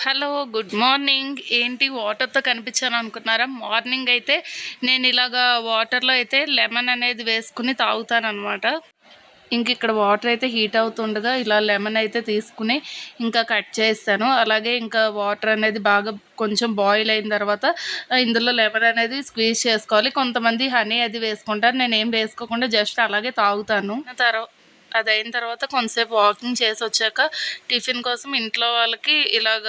Hello, good morning. ఏంటి వాటర్తో కనిపించాను అనుకున్నారా? మార్నింగ్ అయితే నేను ఇలాగా వాటర్లో అయితే లెమన్ అనేది వేసుకుని తాగుతాను అనమాట. ఇంక ఇక్కడ వాటర్ అయితే హీట్ అవుతుండగా ఇలా లెమన్ అయితే తీసుకుని ఇంకా కట్ చేస్తాను. అలాగే ఇంకా వాటర్ అనేది బాగా కొంచెం బాయిల్ అయిన తర్వాత ఇందులో లెమన్ అనేది స్క్వీజ్ చేసుకోవాలి. కొంతమంది హనీ అది వేసుకుంటారు. నేనేం వేసుకోకుండా జస్ట్ అలాగే తాగుతాను. అదయిన తర్వాత కొంతసేపు వాకింగ్ చేసి వచ్చాక టిఫిన్ కోసం ఇంట్లో వాళ్ళకి ఇలాగ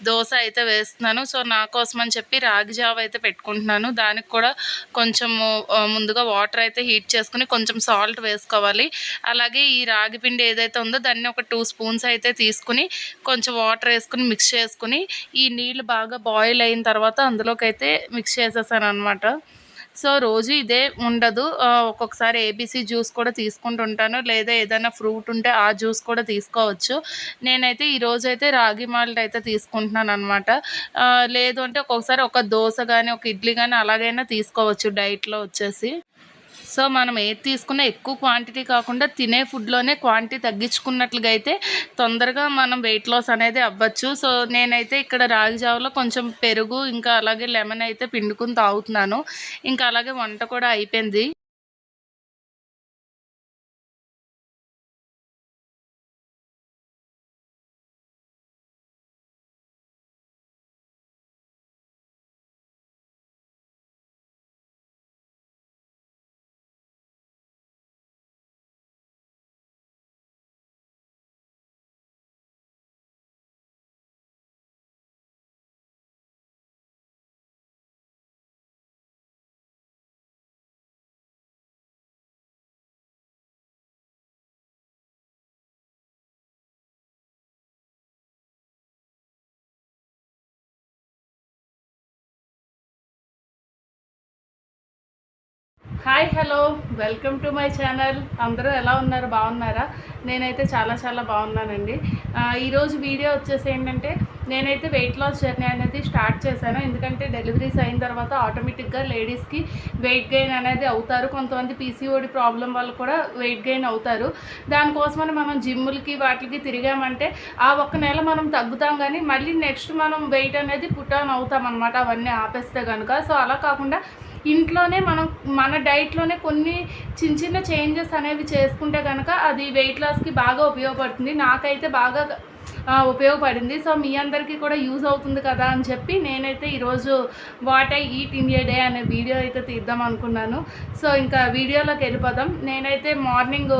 దోశ అయితే వేస్తున్నాను. సో నా కోసం అని చెప్పి రాగి జావ అయితే పెట్టుకుంటున్నాను. దానికి కూడా కొంచెము ముందుగా వాటర్ అయితే హీట్ చేసుకుని కొంచెం సాల్ట్ వేసుకోవాలి. అలాగే ఈ రాగి పిండి ఏదైతే ఉందో దాన్ని ఒక 2 స్పూన్స్ అయితే తీసుకుని కొంచెం వాటర్ వేసుకుని మిక్స్ చేసుకుని ఈ నీళ్ళు బాగా బాయిల్ అయిన తర్వాత అందులోకైతే మిక్స్ చేసేసాను అనమాట. సో రోజు ఇదే ఉండదు. ఒక్కొక్కసారి ఏబీసీ జ్యూస్ కూడా తీసుకుంటుంటాను. లేదా ఏదైనా ఫ్రూట్ ఉంటే ఆ జ్యూస్ కూడా తీసుకోవచ్చు. నేనైతే ఈరోజైతే రాగి మాల్ట్ అయితే తీసుకుంటున్నాననమాట. లేదు అంటే ఒక్కొక్కసారి ఒక దోస గానీ, ఒక ఇడ్లీ గానీ అలాగైనా తీసుకోవచ్చు డైట్‌లో వచ్చేసి. సో మనం ఏది తీసుకున్నా ఎక్కువ క్వాంటిటీ కాకుండా తినే ఫుడ్‌లోనే క్వాంటిటీ తగ్గించుకున్నట్లుగా అయితే తొందరగా మనం వెయిట్ లాస్ అనేది అవ్వచ్చు. సో నేనైతే ఇక్కడ రాగి జావలో కొంచెం పెరుగు ఇంకా అలాగే లెమన్ అయితే పిండుకొని తాగుతున్నాను. ఇంకా అలాగే వంట కూడా అయిపోయింది. Hi, hello, welcome to my channel. అందరూ ఎలా ఉన్నారు? బాగున్నారా? నేనైతే చాలా చాలా బాగున్నానండి. ఈరోజు వీడియో వచ్చేసి ఏంటంటే నేనైతే వెయిట్ లాస్ జర్నీ అనేది స్టార్ట్ చేశాను. ఎందుకంటే డెలివరీస్ అయిన తర్వాత ఆటోమేటిక్గా లేడీస్కి వెయిట్ గెయిన్ అనేది అవుతారు. కొంతమంది పీసీఓడి ప్రాబ్లం వల్ల కూడా వెయిట్ గెయిన్ అవుతారు. దానికోసమని మనం జిమ్ములకి వాటికి తిరిగామంటే ఆ ఒక్క నెల మనం తగ్గుతాం, కానీ మళ్ళీ నెక్స్ట్ మనం వెయిట్ అనేది పుట్ ఆన్ అవుతాం అనమాట, అవన్నీ ఆపేస్తే కనుక. సో అలా కాకుండా ఇంట్లోనే మనం మన డైట్లోనే కొన్ని చిన్న చిన్న చేంజెస్ అనేవి చేసుకుంటే కనుక అది వెయిట్ లాస్కి బాగా ఉపయోగపడుతుంది. నాకైతే బాగా ఉపయోగపడింది. సో మీ అందరికీ కూడా యూజ్ అవుతుంది కదా అని చెప్పి నేనైతే ఈరోజు what I eat in a day అనే వీడియో అయితే తీద్దాం అనుకున్నాను. సో ఇంకా వీడియోలోకి వెళ్ళిపోదాం. నేనైతే మార్నింగ్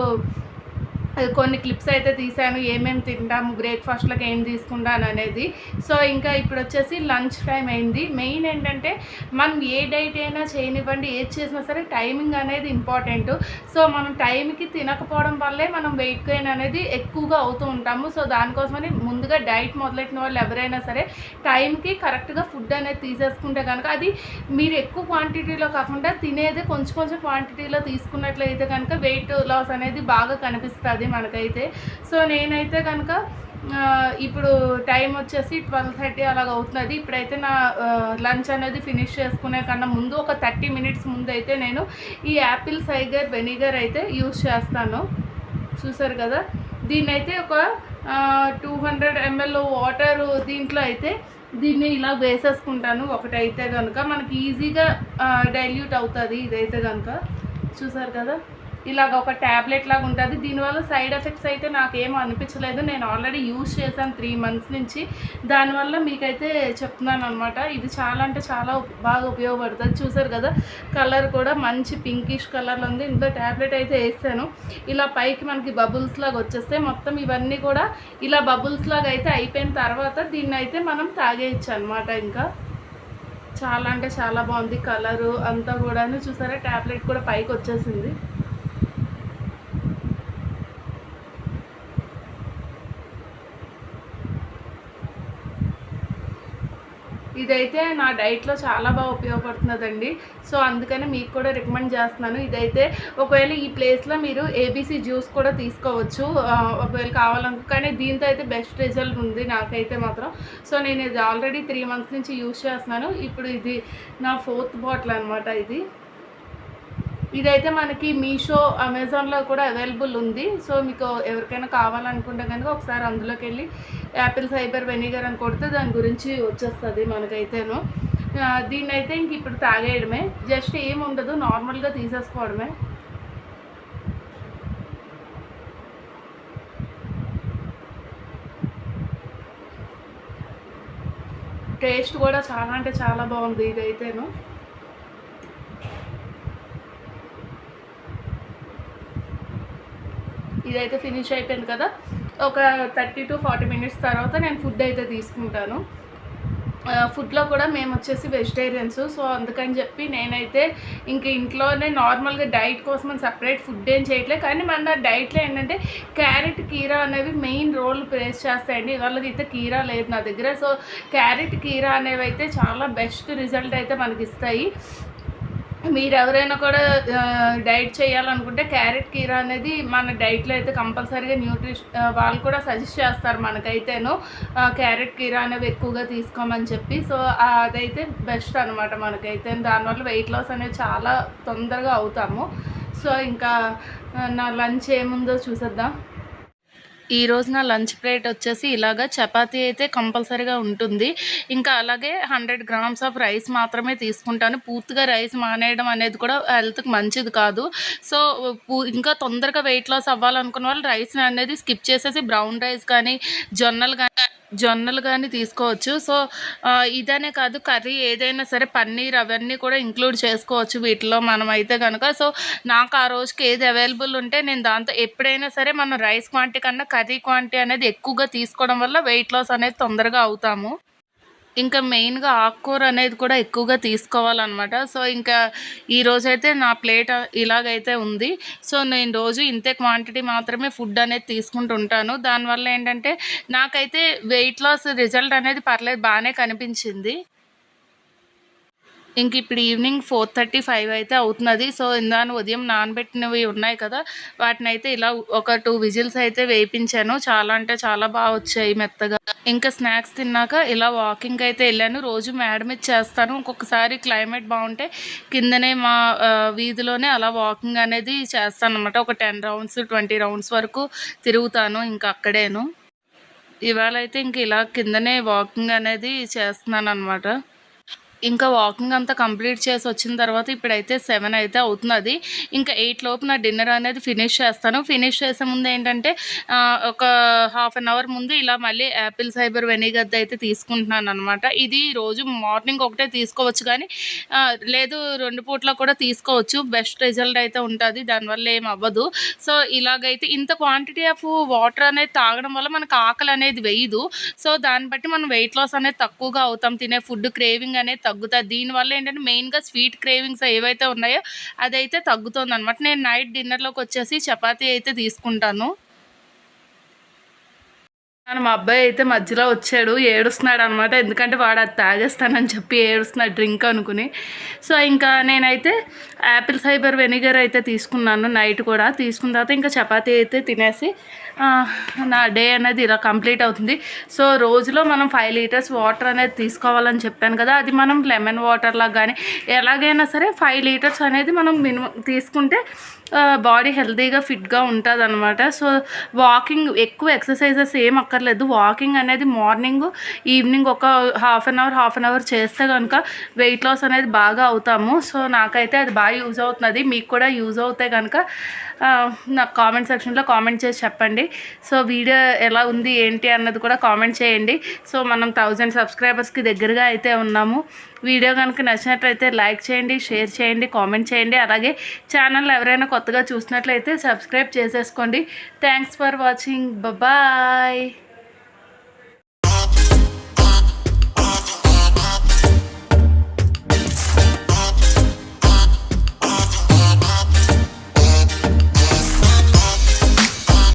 కొన్ని క్లిప్స్ అయితే తీశాను, ఏమేమి తింటాము, బ్రేక్ఫాస్ట్లోకి ఏం తీసుకుంటాను అనేది. సో ఇంకా ఇప్పుడు వచ్చేసి లంచ్ టైం అయింది. మెయిన్ ఏంటంటే మనం ఏ డైట్ అయినా చేయనివ్వండి, ఏది చేసినా సరే టైమింగ్ అనేది ఇంపార్టెంట్. సో మనం టైంకి తినకపోవడం వల్లే మనం వెయిట్ గెయిన్ అనేది ఎక్కువగా అవుతూ ఉంటాము. సో దానికోసమని ముందుగా డైట్ మొదలెట్టిన వాళ్ళు ఎవరైనా సరే టైంకి కరెక్ట్గా ఫుడ్ అనేది తీసేసుకుంటే కనుక అది మీరు ఎక్కువ క్వాంటిటీలో కాకుండా తినేది కొంచెం కొంచెం క్వాంటిటీలో తీసుకున్నట్లయితే కనుక వెయిట్ లాస్ అనేది బాగా కనిపిస్తుంది మనకైతే. సో నేనైతే కనుక ఇప్పుడు టైం వచ్చేసి 12:30 అలాగ అవుతున్నది. ఇప్పుడైతే నా లంచ్ అనేది ఫినిష్ చేసుకునే కన్నా ముందు ఒక 30 మినిట్స్ ముందు అయితే నేను ఈ యాపిల్ సైడర్ వెనిగర్ అయితే యూస్ చేస్తాను. చూసారు కదా, దీన్నైతే ఒక 200 ml వాటర్ దీంట్లో అయితే దీన్ని ఇలా వేసేసుకుంటాను. ఒకటైతే కనుక మనకి ఈజీగా డైల్యూట్ అవుతుంది. ఇదైతే కనుక చూసారు కదా, ఇలాగ ఒక ట్యాబ్లెట్ లాగా ఉంటుంది. దీనివల్ల సైడ్ ఎఫెక్ట్స్ అయితే నాకేమో అనిపించలేదు. నేను ఆల్రెడీ యూజ్ చేశాను 3 months నుంచి. దానివల్ల మీకైతే చెప్తున్నాను అనమాట. ఇది చాలా అంటే చాలా బాగా ఉపయోగపడుతుంది. చూసారు కదా, కలర్ కూడా మంచి పింకిష్ కలర్లో ఉంది. ఇందులో ట్యాబ్లెట్ అయితే వేసాను. ఇలా పైకి మనకి బబుల్స్ లాగా వచ్చేస్తే మొత్తం ఇవన్నీ కూడా ఇలా బబుల్స్ లాగా అయితే అయిపోయిన తర్వాత దీన్ని అయితే మనం తాగేయచ్చు అనమాట. ఇంకా చాలా అంటే చాలా బాగుంది కలరు అంతా కూడాను. చూసారా, ట్యాబ్లెట్ కూడా పైకి వచ్చేసింది. ఇదైతే నా డైట్లో చాలా బాగా ఉపయోగపడుతున్నదండి. సో అందుకని మీకు కూడా రికమెండ్ చేస్తున్నాను. ఇదైతే ఒకవేళ ఈ ప్లేస్లో మీరు ఏబీసీ జ్యూస్ కూడా తీసుకోవచ్చు ఒకవేళ కావాలనుకో, కానీ దీంతో అయితే బెస్ట్ రిజల్ట్ ఉంది నాకైతే మాత్రం. సో నేను ఇది ఆల్రెడీ 3 months నుంచి యూజ్ చేస్తున్నాను. ఇప్పుడు ఇది నా 4th బాటిల్ అనమాట. ఇది ఇదైతే మనకి మీషో, అమెజాన్లో కూడా అవైలబుల్ ఉంది. సో మీకు ఎవరికైనా కావాలనుకుంటే కనుక ఒకసారి అందులోకి వెళ్ళి యాపిల్ సైబర్ వెనిగర్ అని కొడితే దాని గురించి వచ్చేస్తుంది మనకైతేను. దీన్ని అయితే ఇంక ఇప్పుడు తాగేయడమే, జస్ట్ ఏముండదు, నార్మల్గా తీసేసుకోవడమే. టేస్ట్ కూడా చాలా అంటే చాలా బాగుంది ఇదైతేను. ఇదైతే ఫినిష్ అయిపోయింది కదా. ఒక 30 to 40 మినిట్స్ తర్వాత నేను ఫుడ్ అయితే తీసుకుంటాను. ఫుడ్లో కూడా మేము వచ్చేసి వెజిటేరియన్స్. సో అందుకని చెప్పి నేనైతే ఇంక ఇంట్లోనే నార్మల్గా డైట్ కోసం సపరేట్ ఫుడ్ ఏం చేయట్లేదు. కానీ మన డైట్లో ఏంటంటే క్యారెట్, కీరా అనేవి మెయిన్ రోల్ ప్లేస్ చేస్తాయండి. ఇవాళకి అయితే కీరా లేదు నా దగ్గర. సో క్యారెట్, కీరా అనేవి అయితే చాలా బెస్ట్ రిజల్ట్ అయితే మనకి ఇస్తాయి. మీరు ఎవరైనా కూడా డైట్ చేయాలనుకుంటే క్యారెట్, కీరా అనేది మన డైట్లో అయితే కంపల్సరీగా వాళ్ళు కూడా సజెస్ట్ చేస్తారు మనకైతేను, క్యారెట్, కీరా అనేవి ఎక్కువగా తీసుకోమని చెప్పి. సో అదైతే బెస్ట్ అనమాట మనకైతే. దానివల్ల వెయిట్ లాస్ అనేది చాలా తొందరగా అవుతాము. సో ఇంకా నా లంచ్ ఏముందో చూసేద్దాం. ఈరోజు నా లంచ్ ప్లేట్ వచ్చేసి ఇలాగా చపాతీ అయితే కంపల్సరీగా ఉంటుంది. ఇంకా అలాగే 100 grams ఆఫ్ రైస్ మాత్రమే తీసుకుంటాను. పూర్తిగా రైస్ మానేయడం అనేది కూడా హెల్త్కి మంచిది కాదు. సో ఇంకా తొందరగా వెయిట్ లాస్ అవ్వాలనుకున్న వాళ్ళు రైస్ అనేది స్కిప్ చేసేసి బ్రౌన్ రైస్ కానీ జొన్నలు కానీ తీసుకోవచ్చు. సో ఇదనే కాదు, కర్రీ ఏదైనా సరే పన్నీర్ అవన్నీ కూడా ఇంక్లూడ్ చేసుకోవచ్చు వీటిలో మనమైతే కనుక. సో నాకు ఆ రోజుకి ఏది అవైలబుల్ ఉంటే నేను దాంతో ఎప్పుడైనా సరే మనం రైస్ క్వాంటిటీ కన్నా కర్రీ క్వాంటిటీ అనేది ఎక్కువగా తీసుకోవడం వల్ల వెయిట్ లాస్ అనేది తొందరగా అవుతాము. ఇంకా మెయిన్గా ఆకుకూర అనేది కూడా ఎక్కువగా తీసుకోవాలన్నమాట. సో ఇంకా ఈరోజైతే నా ప్లేట్ ఇలాగైతే ఉంది. సో నేను రోజు ఇంతే క్వాంటిటీ మాత్రమే ఫుడ్ అనేది తీసుకుంటుంటాను. దానివల్ల ఏంటంటే నాకైతే వెయిట్ లాస్ రిజల్ట్ అనేది పర్లేదు, బాగానే కనిపించింది. ఇంక ఇప్పుడు ఈవినింగ్ 4:35 అయితే అవుతున్నది. సో ఇందాక ఉదయం నానబెట్టినవి ఉన్నాయి కదా, వాటిని అయితే ఇలా ఒక 2 విజిల్స్ అయితే వేయించాను. చాలా అంటే చాలా బాగా వచ్చాయి మెత్తగా. ఇంకా స్నాక్స్ తిన్నాక ఇలా వాకింగ్ అయితే వెళ్ళాను. రోజు మేడ మీద చేస్తాను. ఒక్కొక్కసారి క్లైమేట్ బాగుంటే కిందనే మా వీధిలోనే అలా వాకింగ్ అనేది చేస్తాను అనమాట. ఒక 10 rounds 20 rounds వరకు తిరుగుతాను ఇంకా అక్కడేను. ఇవాళ అయితే ఇంక ఇలా కిందనే వాకింగ్ అనేది చేస్తున్నాను అనమాట. ఇంకా వాకింగ్ అంతా కంప్లీట్ చేసి వచ్చిన తర్వాత ఇప్పుడైతే 7 అయితే అవుతున్నది. ఇంకా 8 లోపు నా డిన్నర్ అనేది ఫినిష్ చేస్తాను. ఫినిష్ చేసే ముందు ఏంటంటే ఒక ½ an hour ముందు ఇలా మళ్ళీ యాపిల్ సైబర్ వెనిగర్ అయితే తీసుకుంటున్నాను అనమాట. ఇది రోజు మార్నింగ్ ఒకటే తీసుకోవచ్చు, కానీ లేదు 2 పూట్ల కూడా తీసుకోవచ్చు. బెస్ట్ రిజల్ట్ అయితే ఉంటుంది, దానివల్ల ఏం అవ్వదు. సో ఇలాగైతే ఇంత క్వాంటిటీ ఆఫ్ వాటర్ అనేది తాగడం వల్ల మనకు ఆకలి అనేది వేయదు. సో దాన్ని బట్టి మనం వెయిట్ లాస్ అనేది తక్కువగా అవుతాం. తినే ఫుడ్ క్రేవింగ్ అనేది తగ్గుతుంది. దీనివల్ల ఏంటంటే మెయిన్గా స్వీట్ క్రేవింగ్స్ ఏవైతే ఉన్నాయో అదైతే తగ్గుతుంది అనమాట. నేను నైట్ డిన్నర్లోకి వచ్చేసి చపాతీ అయితే తీసుకుంటాను. మా అబ్బాయి అయితే మధ్యలో వచ్చాడు, ఏడుస్తున్నాడు అనమాట. ఎందుకంటే వాడు అది తాగేస్తానని చెప్పి ఏడుస్తున్నాడు డ్రింక్ అనుకుని. సో ఇంకా నేనైతే యాపిల్ సైబర్ వెనిగర్ అయితే తీసుకున్నాను నైట్ కూడా. తీసుకున్న తర్వాత ఇంకా చపాతీ అయితే తినేసి నా డే అనేది ఇలా కంప్లీట్ అవుతుంది. సో రోజులో మనం 5 liters వాటర్ అనేది తీసుకోవాలని చెప్పాను కదా, అది మనం లెమన్ వాటర్లా కానీ ఎలాగైనా సరే 5 liters అనేది మనం మినిమం తీసుకుంటే బాడీ హెల్తీగా ఫిట్గా ఉంటుంది అనమాట. సో వాకింగ్, ఎక్కువ ఎక్సర్సైజెస్ ఏం అక్కర్లేదు. వాకింగ్ అనేది మార్నింగ్ ఈవినింగ్ ఒక హాఫ్ అన్ అవర్ చేస్తే కనుక వెయిట్ లాస్ అనేది బాగా అవుతాము. సో నాకైతే అది బాగా యూజ్ అవుతున్నది. మీకు కూడా యూజ్ అవుతాయి కనుక నాకు కామెంట్ సెక్షన్లో కామెంట్ చేసి చెప్పండి. సో వీడియో ఎలా ఉంది ఏంటి అన్నది కూడా కామెంట్ చేయండి. సో మనం 1000 subscribersకి దగ్గరగా అయితే ఉన్నాము. వీడియో కనుక నచ్చినట్లయితే లైక్ చేయండి, షేర్ చేయండి, కామెంట్ చేయండి. అలాగే ఛానల్ ఎవరైనా కొత్తగా చూసినట్లయితే సబ్స్క్రైబ్ చేసేసుకోండి. Thanks for watching. బాయ్.